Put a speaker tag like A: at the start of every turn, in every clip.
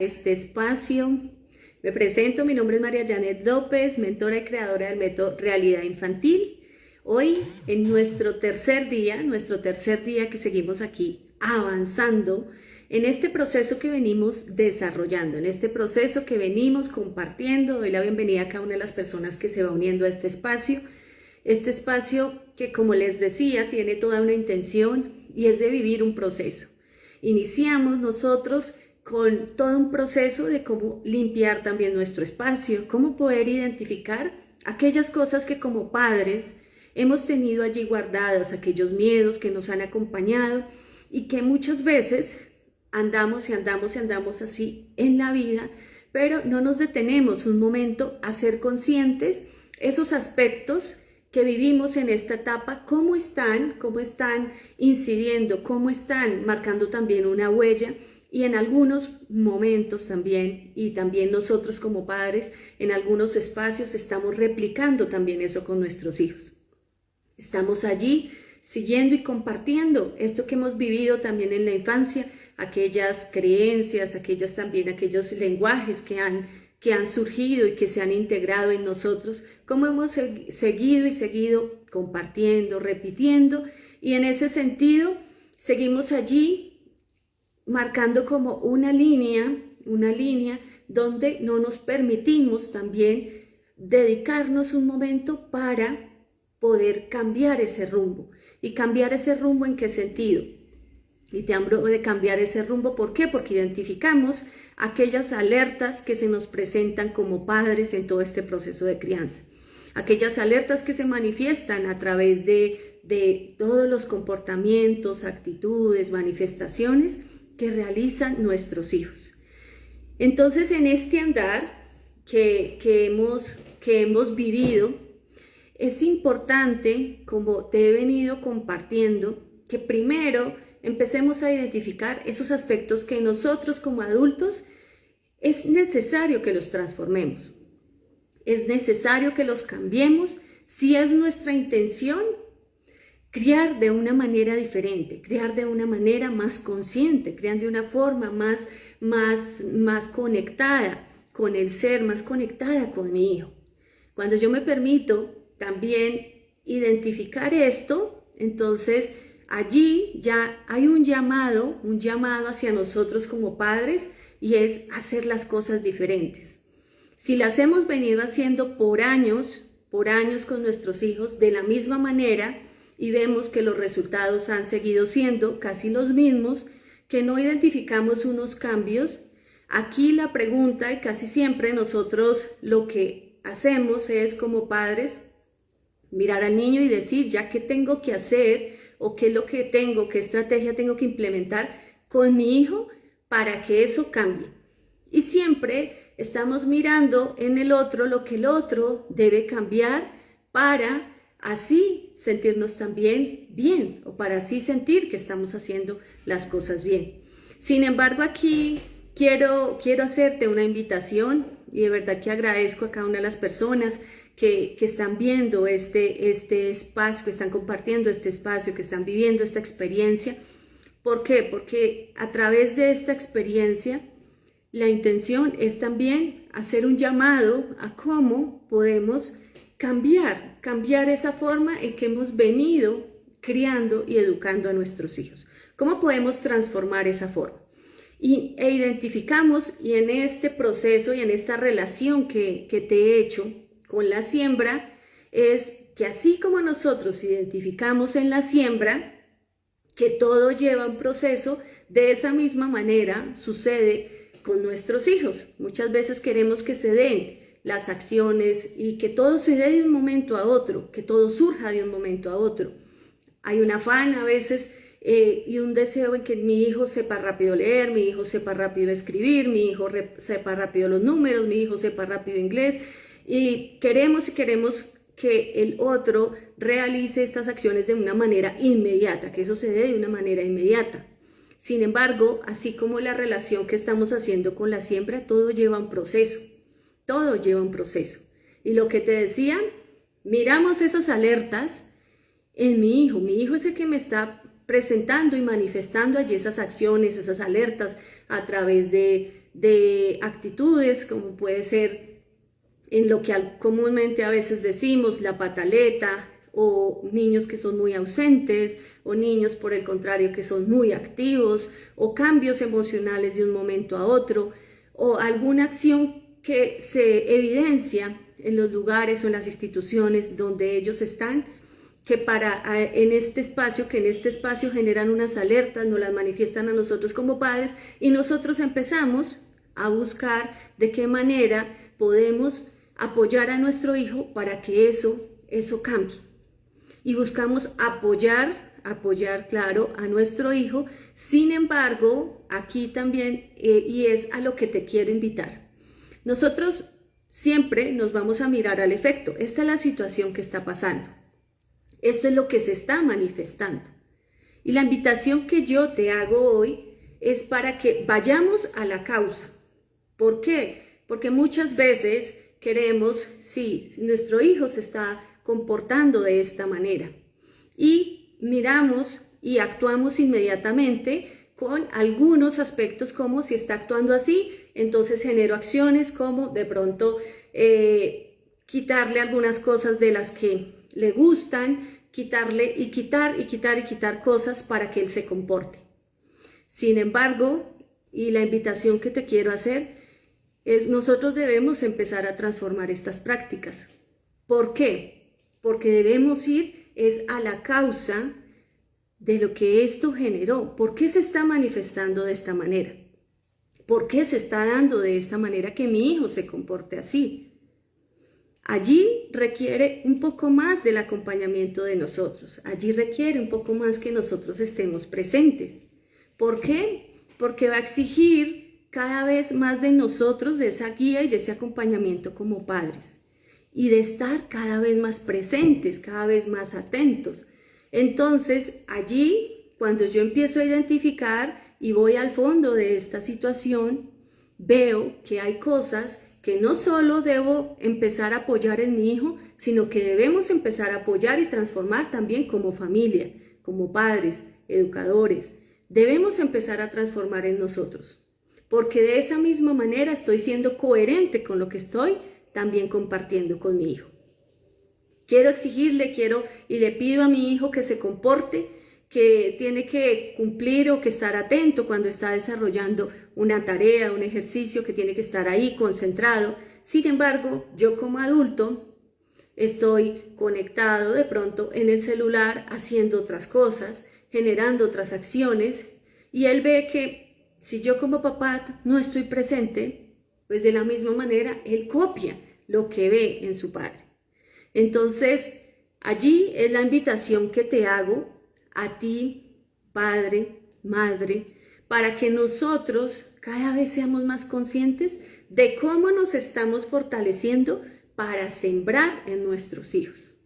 A: Este espacio. Me presento, mi nombre es María Janet López, mentora y creadora del método Realidad Infantil. Hoy, en nuestro tercer día que seguimos aquí avanzando en este proceso que venimos desarrollando, en este proceso que venimos compartiendo. Doy la bienvenida a cada una de las personas que se va uniendo a este espacio que, como les decía, tiene toda una intención y es de vivir un proceso. Iniciamos nosotros con todo un proceso de cómo limpiar también nuestro espacio, cómo poder identificar aquellas cosas que como padres hemos tenido allí guardadas, aquellos miedos que nos han acompañado y que muchas veces andamos así en la vida, pero no nos detenemos un momento a ser conscientes esos aspectos que vivimos en esta etapa, cómo están incidiendo, cómo están marcando también una huella. Y en algunos momentos también, y también nosotros como padres, en algunos espacios estamos replicando también eso con nuestros hijos. Estamos allí siguiendo y compartiendo esto que hemos vivido también en la infancia, aquellas creencias, aquellos lenguajes que han surgido y que se han integrado en nosotros, cómo hemos seguido compartiendo, repitiendo, y en ese sentido seguimos allí marcando como una línea donde no nos permitimos también dedicarnos un momento para poder cambiar ese rumbo. ¿Y cambiar ese rumbo en qué sentido? Y te hablo de cambiar ese rumbo, ¿por qué? Porque identificamos aquellas alertas que se nos presentan como padres en todo este proceso de crianza. Aquellas alertas que se manifiestan a través de todos los comportamientos, actitudes, manifestaciones que realizan nuestros hijos. Entonces, en este andar que hemos vivido, es importante, como te he venido compartiendo, que primero empecemos a identificar esos aspectos que nosotros como adultos es necesario que los transformemos. Es necesario que los cambiemos si es nuestra intención criar de una manera diferente, criar de una manera más consciente, criar de una forma más conectada con el ser, más conectada con mi hijo. Cuando yo me permito también identificar esto, entonces allí ya hay un llamado hacia nosotros como padres, y es hacer las cosas diferentes. Si las hemos venido haciendo por años con nuestros hijos de la misma manera, y vemos que los resultados han seguido siendo casi los mismos, que no identificamos unos cambios, aquí la pregunta, y casi siempre nosotros lo que hacemos es como padres mirar al niño y decir, ya qué tengo que hacer o qué es lo que tengo, qué estrategia tengo que implementar con mi hijo para que eso cambie. Y siempre estamos mirando en el otro lo que el otro debe cambiar para así sentirnos también bien, o para así sentir que estamos haciendo las cosas bien. Sin embargo, aquí quiero hacerte una invitación, y de verdad que agradezco a cada una de las personas que están viendo este espacio, que están compartiendo este espacio, que están viviendo esta experiencia. ¿Por qué? Porque a través de esta experiencia, la intención es también hacer un llamado a cómo podemos cambiar esa forma en que hemos venido criando y educando a nuestros hijos. ¿Cómo podemos transformar esa forma? E identificamos, y en este proceso y en esta relación que te he hecho con la siembra, es que así como nosotros identificamos en la siembra que todo lleva un proceso, de esa misma manera sucede con nuestros hijos. Muchas veces queremos que se den las acciones y que todo se dé de un momento a otro, que todo surja de un momento a otro. Hay un afán a veces y un deseo en que mi hijo sepa rápido leer, mi hijo sepa rápido escribir, mi hijo sepa rápido los números, mi hijo sepa rápido inglés, y queremos que el otro realice estas acciones de una manera inmediata, que eso se dé de una manera inmediata. Sin embargo, así como la relación que estamos haciendo con la siembra, todo lleva un proceso. Todo lleva un proceso. Y lo que te decía, miramos esas alertas en mi hijo. Mi hijo es el que me está presentando y manifestando allí esas acciones, esas alertas a través de de actitudes, como puede ser en lo que comúnmente a veces decimos la pataleta, o niños que son muy ausentes, o niños por el contrario que son muy activos, o cambios emocionales de un momento a otro, o alguna acción que se evidencia en los lugares o en las instituciones donde ellos están, que en este espacio generan unas alertas, nos las manifiestan a nosotros como padres, y nosotros empezamos a buscar de qué manera podemos apoyar a nuestro hijo para que eso cambie. Y buscamos apoyar, claro, a nuestro hijo. Sin embargo, aquí también, y es a lo que te quiero invitar, nosotros siempre nos vamos a mirar al efecto. Esta es la situación que está pasando. Esto es lo que se está manifestando. Y la invitación que yo te hago hoy es para que vayamos a la causa. ¿Por qué? Porque muchas veces queremos, sí, nuestro hijo se está comportando de esta manera, y miramos y actuamos inmediatamente con algunos aspectos, como si está actuando así, entonces genero acciones como de pronto quitarle algunas cosas de las que le gustan, quitarle y quitar cosas para que él se comporte. Sin embargo, y la invitación que te quiero hacer es: nosotros debemos empezar a transformar estas prácticas. ¿Por qué? Porque debemos ir a la causa de lo que esto generó. ¿Por qué se está manifestando de esta manera? ¿Por qué se está dando de esta manera que mi hijo se comporte así? Allí requiere un poco más del acompañamiento de nosotros. Allí requiere un poco más que nosotros estemos presentes. ¿Por qué? Porque va a exigir cada vez más de nosotros, de esa guía y de ese acompañamiento como padres. Y de estar cada vez más presentes, cada vez más atentos. Entonces, allí, cuando yo empiezo a identificar y voy al fondo de esta situación, veo que hay cosas que no solo debo empezar a apoyar en mi hijo, sino que debemos empezar a apoyar y transformar también como familia, como padres, educadores. Debemos empezar a transformar en nosotros, porque de esa misma manera estoy siendo coherente con lo que estoy también compartiendo con mi hijo. Quiero exigirle, y le pido a mi hijo que se comporte, que tiene que cumplir o que estar atento cuando está desarrollando una tarea, un ejercicio, que tiene que estar ahí concentrado. Sin embargo, yo como adulto estoy conectado de pronto en el celular haciendo otras cosas, generando otras acciones, y él ve que si yo como papá no estoy presente, pues de la misma manera él copia lo que ve en su padre. Entonces, allí es la invitación que te hago a ti, padre, madre, para que nosotros cada vez seamos más conscientes de cómo nos estamos fortaleciendo para sembrar en nuestros hijos.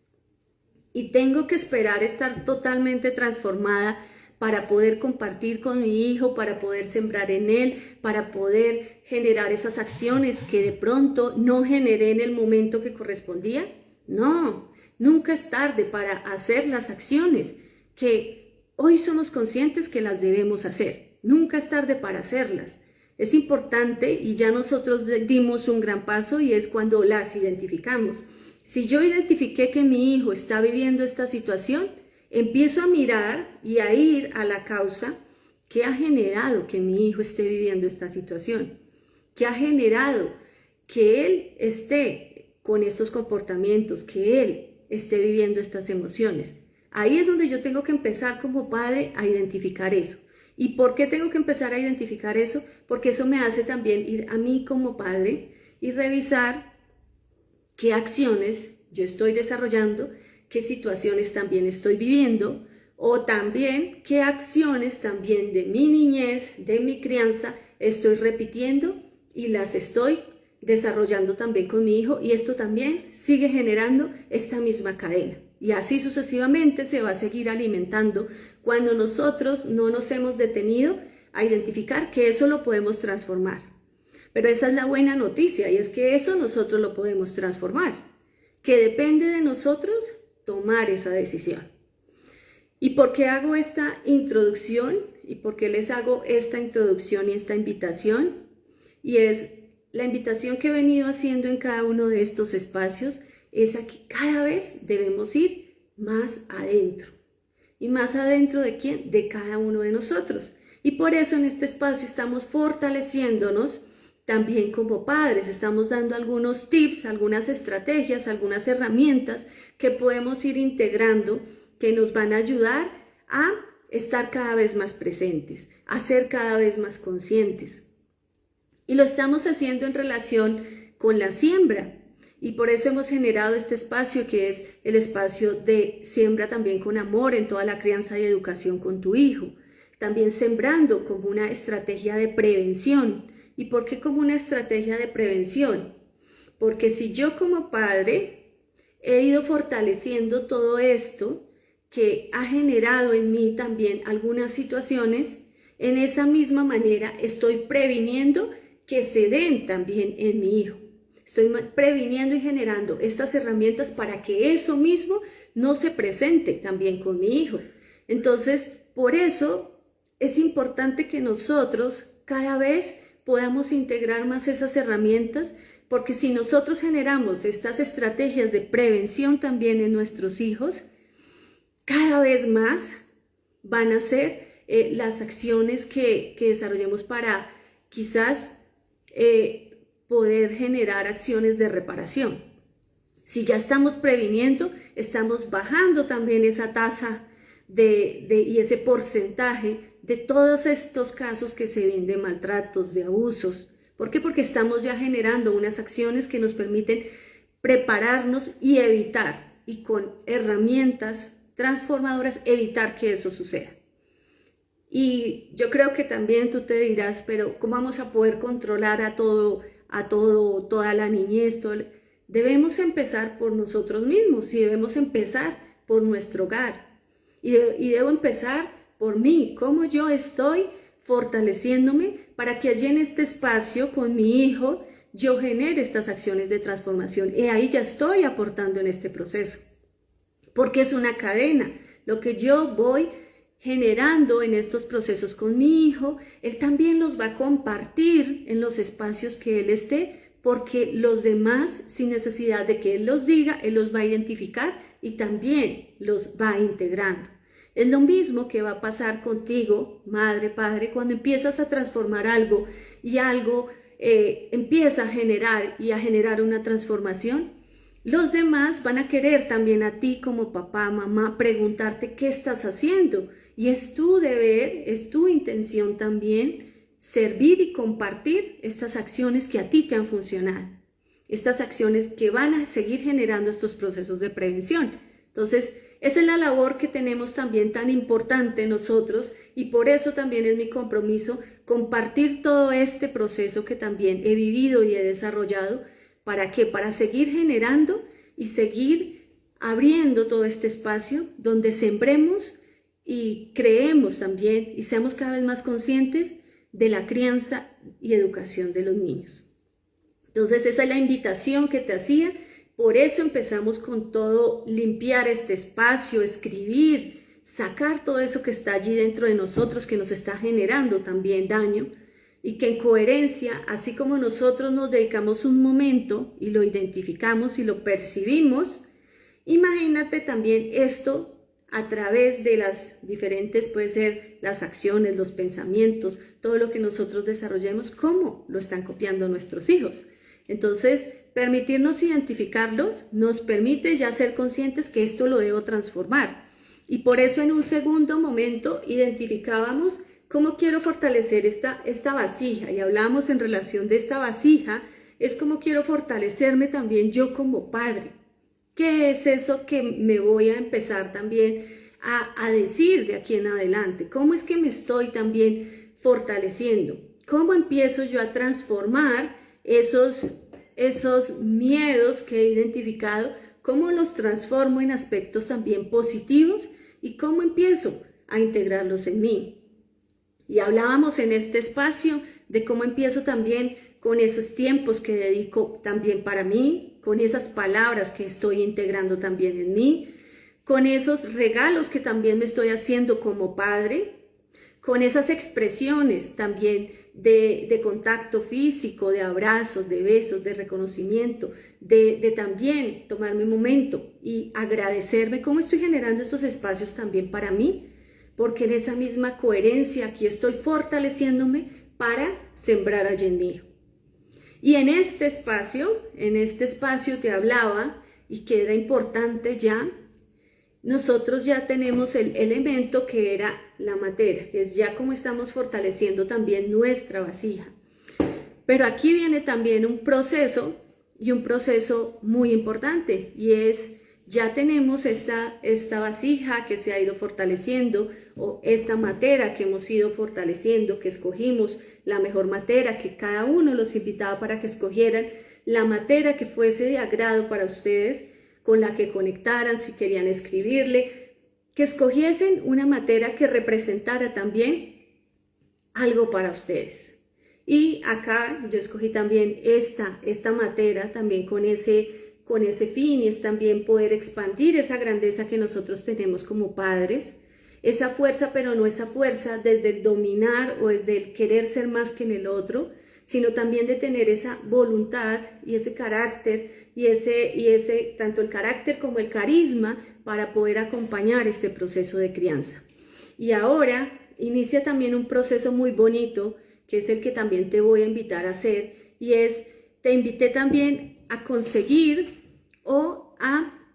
A: Y tengo que esperar estar totalmente transformada para poder compartir con mi hijo, para poder sembrar en él, para poder generar esas acciones que de pronto no generé en el momento que correspondía. No, nunca es tarde para hacer las acciones que hoy somos conscientes que las debemos hacer. Nunca es tarde para hacerlas. Es importante, y ya nosotros dimos un gran paso, y es cuando las identificamos. Si yo identifiqué que mi hijo está viviendo esta situación, empiezo a mirar y a ir a la causa. ¿Qué ha generado que mi hijo esté viviendo esta situación? ¿Qué ha generado que él esté con estos comportamientos, que él esté viviendo estas emociones? Ahí es donde yo tengo que empezar como padre a identificar eso. ¿Y por qué tengo que empezar a identificar eso? Porque eso me hace también ir a mí como padre y revisar qué acciones yo estoy desarrollando, qué situaciones también estoy viviendo, o también qué acciones también de mi niñez, de mi crianza, estoy repitiendo y las estoy desarrollando también con mi hijo, y esto también sigue generando esta misma cadena. Y así sucesivamente se va a seguir alimentando cuando nosotros no nos hemos detenido a identificar que eso lo podemos transformar. Pero esa es la buena noticia, y es que eso nosotros lo podemos transformar, que depende de nosotros tomar esa decisión. ¿Y por qué hago esta introducción? ¿Y por qué les hago esta introducción y esta invitación? y es la invitación que he venido haciendo en cada uno de estos espacios, es a que cada vez debemos ir más adentro. ¿Y más adentro de quién? De cada uno de nosotros. Y por eso en este espacio estamos fortaleciéndonos también como padres, estamos dando algunos tips, algunas estrategias, algunas herramientas que podemos ir integrando que nos van a ayudar a estar cada vez más presentes, a ser cada vez más conscientes. Y lo estamos haciendo en relación con la siembra. Y por eso hemos generado este espacio que es el espacio de siembra también con amor en toda la crianza y educación con tu hijo. También sembrando como una estrategia de prevención. ¿Y por qué como una estrategia de prevención? Porque si yo como padre he ido fortaleciendo todo esto que ha generado en mí también algunas situaciones, en esa misma manera estoy previniendo que se den también en mi hijo. Estoy previniendo y generando estas herramientas para que eso mismo no se presente también con mi hijo. Entonces, por eso es importante que nosotros cada vez podamos integrar más esas herramientas, porque si nosotros generamos estas estrategias de prevención también en nuestros hijos, cada vez más van a ser las acciones que desarrollemos para quizás poder generar acciones de reparación. Si ya estamos previniendo, estamos bajando también esa tasa y ese porcentaje de todos estos casos que se ven de maltratos, de abusos. ¿Por qué? Porque estamos ya generando unas acciones que nos permiten prepararnos y evitar, y con herramientas transformadoras, evitar que eso suceda. Y yo creo que también tú te dirás, pero ¿cómo vamos a poder controlar toda la niñez? Debemos empezar por nosotros mismos y debemos empezar por nuestro hogar. Y debo empezar por mí, cómo yo estoy fortaleciéndome para que allí en este espacio con mi hijo yo genere estas acciones de transformación. Y ahí ya estoy aportando en este proceso, porque es una cadena. Lo que yo voy generando en estos procesos con mi hijo, él también los va a compartir en los espacios que él esté, porque los demás, sin necesidad de que él los diga, él los va a identificar y también los va integrando. Es lo mismo que va a pasar contigo, madre, padre, cuando empiezas a transformar algo y algo empieza a generar una transformación. Los demás van a querer también a ti como papá, mamá, preguntarte qué estás haciendo. Y es tu deber, es tu intención también servir y compartir estas acciones que a ti te han funcionado. Estas acciones que van a seguir generando estos procesos de prevención. Entonces, esa es la labor que tenemos también tan importante nosotros, y por eso también es mi compromiso compartir todo este proceso que también he vivido y he desarrollado. ¿Para qué? Para seguir generando y seguir abriendo todo este espacio donde sembremos y creemos también y seamos cada vez más conscientes de la crianza y educación de los niños. Entonces esa es la invitación que te hacía. Por eso empezamos con todo, limpiar este espacio, escribir, sacar todo eso que está allí dentro de nosotros, que nos está generando también daño, y que en coherencia, así como nosotros nos dedicamos un momento y lo identificamos y lo percibimos, imagínate también esto a través de las diferentes, puede ser las acciones, los pensamientos, todo lo que nosotros desarrollemos, cómo lo están copiando nuestros hijos. Entonces, permitirnos identificarlos nos permite ya ser conscientes que esto lo debo transformar. Y por eso en un segundo momento identificábamos cómo quiero fortalecer esta vasija. Y hablábamos en relación de esta vasija, es cómo quiero fortalecerme también yo como padre. ¿Qué es eso que me voy a empezar también a decir de aquí en adelante? ¿Cómo es que me estoy también fortaleciendo? ¿Cómo empiezo yo a transformar esos miedos que he identificado? ¿Cómo los transformo en aspectos también positivos? ¿Y cómo empiezo a integrarlos en mí? Y hablábamos en este espacio de cómo empiezo también con esos tiempos que dedico también para mí, con esas palabras que estoy integrando también en mí, con esos regalos que también me estoy haciendo como padre, con esas expresiones también de contacto físico, de abrazos, de besos, de reconocimiento, de también tomarme un momento y agradecerme cómo estoy generando estos espacios también para mí, porque en esa misma coherencia aquí estoy fortaleciéndome para sembrar allí en mí. Y en este espacio te hablaba y que era importante ya, nosotros ya tenemos el elemento que era la materia, que es ya como estamos fortaleciendo también nuestra vasija. Pero aquí viene también un proceso y un proceso muy importante, y es ya tenemos esta vasija que se ha ido fortaleciendo, o esta materia que hemos ido fortaleciendo, que escogimos la mejor materia, que cada uno los invitaba para que escogieran la materia que fuese de agrado para ustedes, con la que conectaran, si querían escribirle, que escogiesen una materia que representara también algo para ustedes. Y acá yo escogí también esta materia, también con ese fin, y es también poder expandir esa grandeza que nosotros tenemos como padres, esa fuerza, pero no esa fuerza desde el dominar o desde el querer ser más que en el otro, sino también de tener esa voluntad y ese carácter y ese tanto el carácter como el carisma para poder acompañar este proceso de crianza. Y ahora inicia también un proceso muy bonito, que es el que también te voy a invitar a hacer, y te invité también a conseguir o a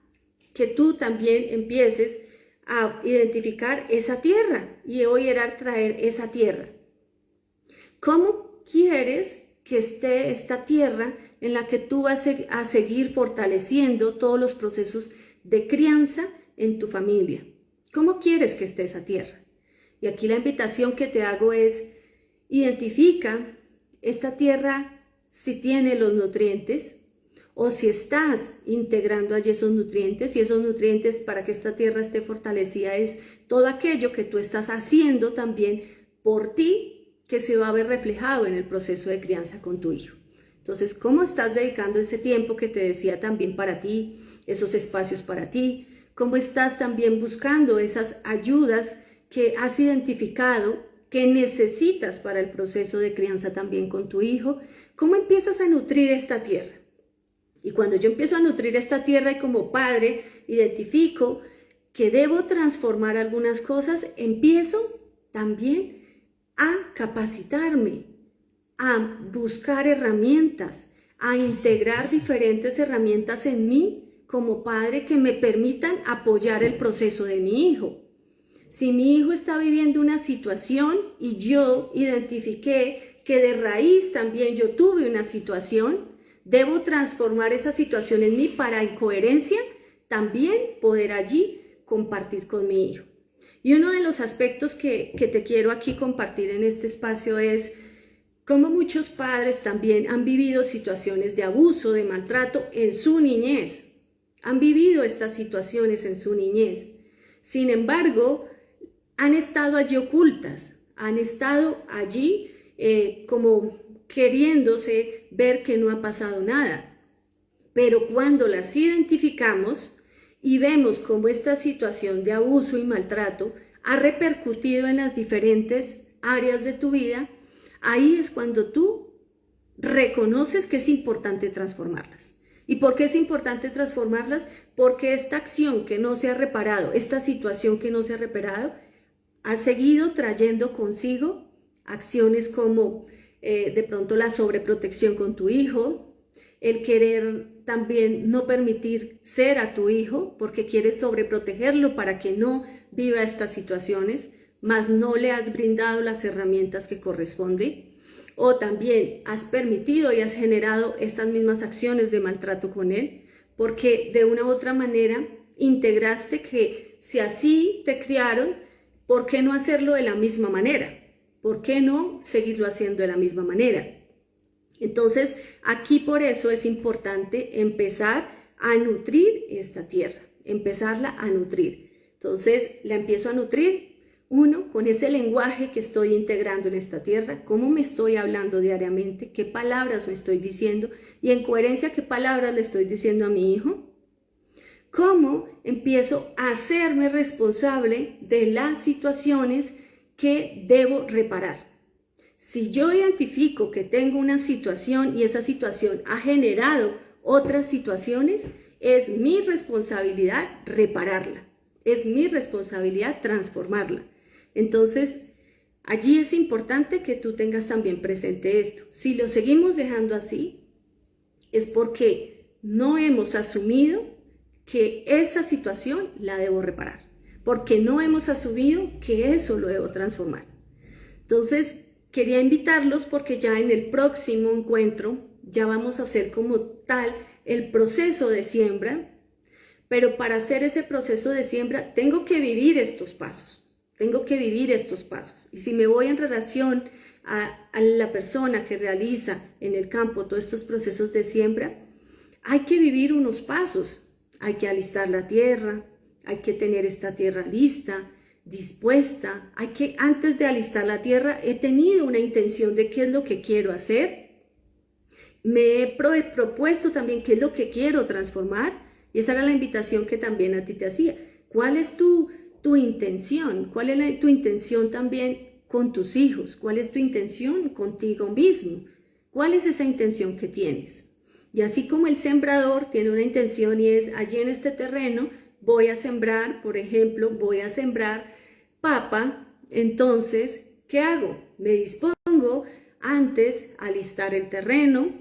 A: que tú también empieces a identificar esa tierra, y hoy era traer esa tierra. ¿Cómo quieres que esté esta tierra en la que tú vas a seguir fortaleciendo todos los procesos de crianza en tu familia? ¿Cómo quieres que esté esa tierra? Y aquí la invitación que te hago es: identifica esta tierra si tiene los nutrientes, o si estás integrando allí esos nutrientes, y esos nutrientes para que esta tierra esté fortalecida es todo aquello que tú estás haciendo también por ti, que se va a ver reflejado en el proceso de crianza con tu hijo. Entonces, ¿cómo estás dedicando ese tiempo que te decía también para ti, esos espacios para ti? ¿Cómo estás también buscando esas ayudas que has identificado que necesitas para el proceso de crianza también con tu hijo? ¿Cómo empiezas a nutrir esta tierra? Y cuando yo empiezo a nutrir esta tierra y como padre identifico que debo transformar algunas cosas, empiezo también a capacitarme, a buscar herramientas, a integrar diferentes herramientas en mí como padre que me permitan apoyar el proceso de mi hijo. Si mi hijo está viviendo una situación y yo identifiqué que de raíz también yo tuve una situación, debo transformar esa situación en mí para, en coherencia, también poder allí compartir con mi hijo. Y uno de los aspectos que te quiero aquí compartir en este espacio es cómo muchos padres también han vivido situaciones de abuso, de maltrato en su niñez. Han vivido estas situaciones en su niñez. Sin embargo, han estado allí ocultas, han estado allí como queriéndose ver que no ha pasado nada. Pero cuando las identificamos y vemos cómo esta situación de abuso y maltrato ha repercutido en las diferentes áreas de tu vida, ahí es cuando tú reconoces que es importante transformarlas. ¿Y por qué es importante transformarlas? Porque esta acción que no se ha reparado, esta situación que no se ha reparado, ha seguido trayendo consigo acciones como de pronto la sobreprotección con tu hijo, el querer también no permitir ser a tu hijo porque quieres sobreprotegerlo para que no viva estas situaciones, mas no le has brindado las herramientas que corresponden, o también has permitido y has generado estas mismas acciones de maltrato con él porque de una u otra manera integraste que si así te criaron, ¿por qué no hacerlo de la misma manera? ¿Por qué no seguirlo haciendo de la misma manera? Entonces, aquí por eso es importante empezar a nutrir esta tierra, empezarla a nutrir. Entonces, la empiezo a nutrir, uno, con ese lenguaje que estoy integrando en esta tierra, cómo me estoy hablando diariamente, qué palabras me estoy diciendo y en coherencia qué palabras le estoy diciendo a mi hijo. Cómo empiezo a hacerme responsable de las situaciones que debo reparar. Si yo identifico que tengo una situación y esa situación ha generado otras situaciones, es mi responsabilidad repararla, es mi responsabilidad transformarla. Entonces, allí es importante que tú tengas también presente esto. Si lo seguimos dejando así, es porque no hemos asumido que esa situación la debo reparar, porque no hemos asumido que eso lo debo transformar. Entonces, quería invitarlos porque ya en el próximo encuentro ya vamos a hacer como tal el proceso de siembra, pero para hacer ese proceso de siembra tengo que vivir estos pasos, y si me voy en relación a la persona que realiza en el campo todos estos procesos de siembra, hay que vivir unos pasos, hay que alistar la tierra, hay que tener esta tierra lista, dispuesta, antes de alistar la tierra he tenido una intención de qué es lo que quiero hacer, me he propuesto también qué es lo que quiero transformar, y esa era la invitación que también a ti te hacía. ¿Cuál es tu intención? ¿Cuál es tu intención también con tus hijos? ¿Cuál es tu intención contigo mismo? ¿Cuál es esa intención que tienes? Y así como el sembrador tiene una intención y es allí en este terreno voy a sembrar, por ejemplo, voy a sembrar papa, entonces, ¿qué hago? Me dispongo antes a alistar el terreno,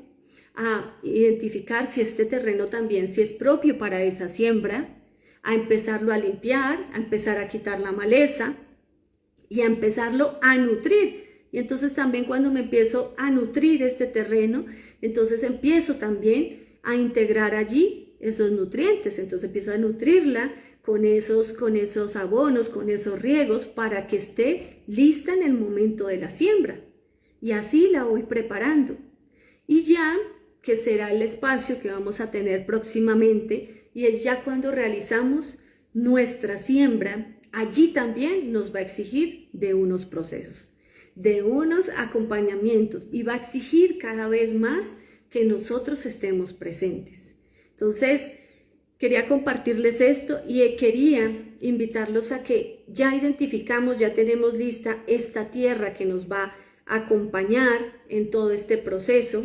A: a identificar si este terreno también, si es propio para esa siembra, a empezarlo a limpiar, a empezar a quitar la maleza y a empezarlo a nutrir. Y entonces también cuando me empiezo a nutrir este terreno, entonces empiezo también a integrar allí esos nutrientes, entonces empiezo a nutrirla con esos abonos, con esos riegos para que esté lista en el momento de la siembra. Y así la voy preparando. Y ya que será el espacio que vamos a tener próximamente, y es ya cuando realizamos nuestra siembra, allí también nos va a exigir de unos procesos, de unos acompañamientos, y va a exigir cada vez más que nosotros estemos presentes. Entonces, quería compartirles esto y quería invitarlos a que ya identificamos, ya tenemos lista esta tierra que nos va a acompañar en todo este proceso,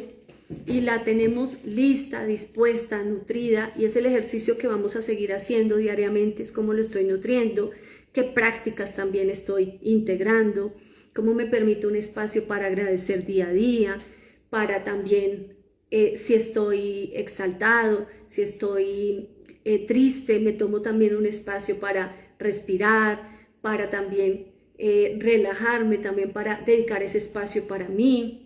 A: y la tenemos lista, dispuesta, nutrida, y es el ejercicio que vamos a seguir haciendo diariamente, es cómo lo estoy nutriendo, qué prácticas también estoy integrando, cómo me permite un espacio para agradecer día a día, para también, si estoy exaltado, si estoy triste, me tomo también un espacio para respirar, para también relajarme, también para dedicar ese espacio para mí,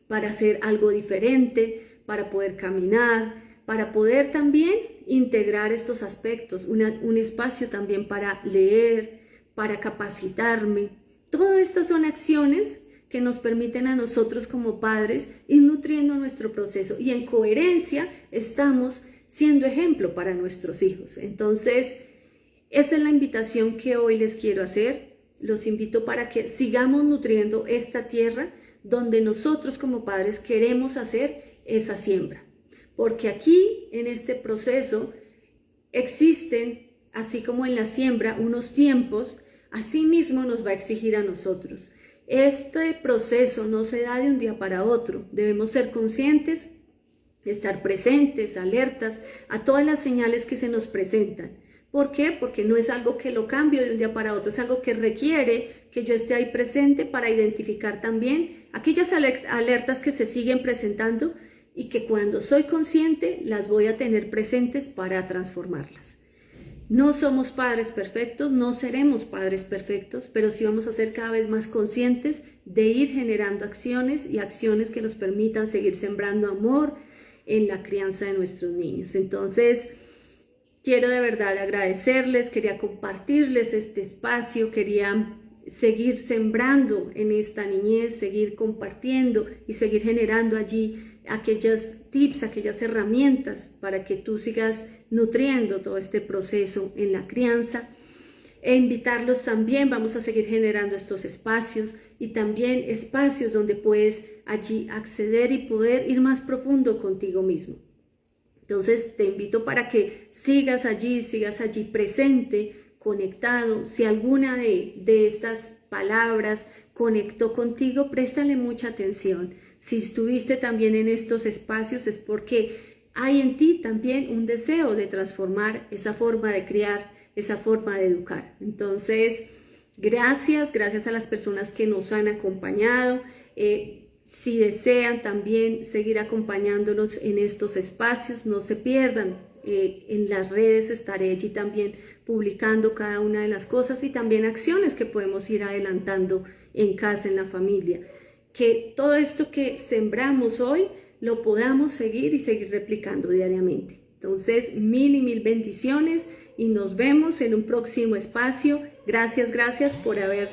A: para hacer algo diferente, para poder caminar, para poder también integrar estos aspectos, un espacio también para leer, para capacitarme. Todas estas son acciones que nos permiten a nosotros como padres ir nutriendo nuestro proceso, y en coherencia estamos siendo ejemplo para nuestros hijos. Entonces, esa es la invitación que hoy les quiero hacer. Los invito para que sigamos nutriendo esta tierra donde nosotros como padres queremos hacer esa siembra. Porque aquí, en este proceso, existen, así como en la siembra, unos tiempos, así mismo nos va a exigir a nosotros. Este proceso no se da de un día para otro. Debemos ser conscientes, estar presentes, alertas a todas las señales que se nos presentan. ¿Por qué? Porque no es algo que lo cambio de un día para otro, es algo que requiere que yo esté ahí presente para identificar también aquellas alertas que se siguen presentando, y que cuando soy consciente las voy a tener presentes para transformarlas. No somos padres perfectos, no seremos padres perfectos, pero sí vamos a ser cada vez más conscientes de ir generando acciones, y acciones que nos permitan seguir sembrando amor en la crianza de nuestros niños. Entonces, quiero de verdad agradecerles, quería compartirles este espacio, quería seguir sembrando en esta niñez, seguir compartiendo y seguir generando allí aquellos tips, aquellas herramientas para que tú sigas nutriendo todo este proceso en la crianza, e invitarlos también. Vamos a seguir generando estos espacios, y también espacios donde puedes allí acceder y poder ir más profundo contigo mismo. Entonces te invito para que sigas allí presente, conectado. Si alguna de estas palabras, conectó contigo, préstale mucha atención. Si estuviste también en estos espacios es porque hay en ti también un deseo de transformar esa forma de criar, esa forma de educar. Entonces, gracias a las personas que nos han acompañado. Si desean también seguir acompañándonos en estos espacios, no se pierdan. En las redes estaré allí también publicando cada una de las cosas y también acciones que podemos ir adelantando en casa, en la familia. Que todo esto que sembramos hoy lo podamos seguir y seguir replicando diariamente. Entonces, mil bendiciones y nos vemos en un próximo espacio. Gracias por haber